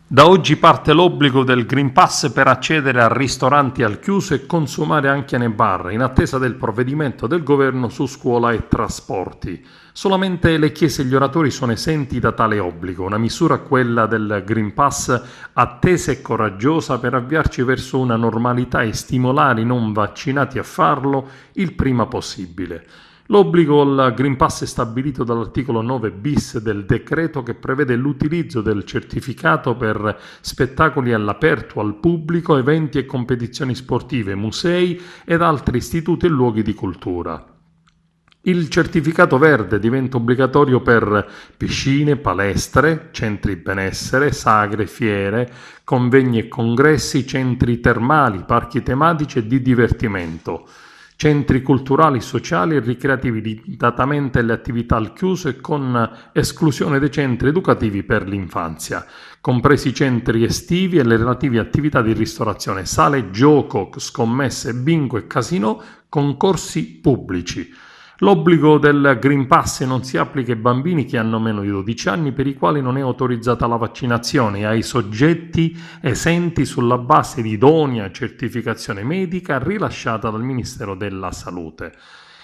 Da oggi parte l'obbligo del Green Pass per accedere a ristoranti al chiuso e consumare anche nei bar, in attesa del provvedimento del governo su scuola e trasporti. Solamente le chiese e gli oratori sono esenti da tale obbligo, una misura, quella del Green Pass, attesa e coraggiosa per avviarci verso una normalità e stimolare i non vaccinati a farlo il prima possibile. L'obbligo al Green Pass è stabilito dall'articolo 9 bis del decreto che prevede l'utilizzo del certificato per spettacoli all'aperto al pubblico, eventi e competizioni sportive, musei ed altri istituti e luoghi di cultura. Il certificato verde diventa obbligatorio per piscine, palestre, centri benessere, sagre, fiere, convegni e congressi, centri termali, parchi tematici e di divertimento, centri culturali, sociali e ricreativi, limitatamente alle attività al chiuso e con esclusione dei centri educativi per l'infanzia, compresi i centri estivi e le relative attività di ristorazione, sale gioco, scommesse, bingo e casinò, concorsi pubblici. L'obbligo del Green Pass non si applica ai bambini che hanno meno di 12 anni per i quali non è autorizzata la vaccinazione e ai soggetti esenti sulla base di idonea certificazione medica rilasciata dal Ministero della Salute.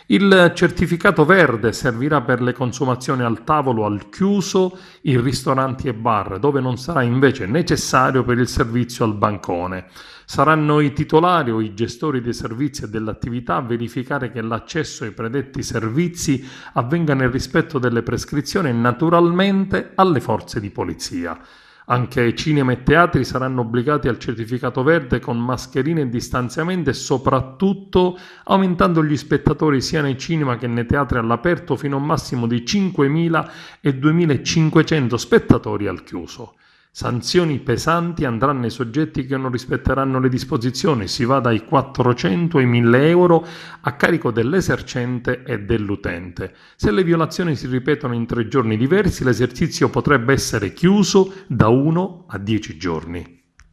Il certificato verde servirà per le consumazioni al tavolo al chiuso in ristoranti e bar, dove non sarà invece necessario per il servizio al bancone. Saranno i titolari o i gestori dei servizi e dell'attività a verificare che l'accesso ai predetti servizi avvenga nel rispetto delle prescrizioni e naturalmente alle forze di polizia. Anche cinema e teatri saranno obbligati al certificato verde con mascherine e distanziamento e soprattutto aumentando gli spettatori sia nei cinema che nei teatri all'aperto fino a un massimo di 5.000 e 2.500 spettatori al chiuso. Sanzioni pesanti andranno ai soggetti che non rispetteranno le disposizioni, si va dai 400 ai 1.000 euro a carico dell'esercente e dell'utente. Se le violazioni si ripetono in 3 giorni diversi, l'esercizio potrebbe essere chiuso da 1 a 10 giorni.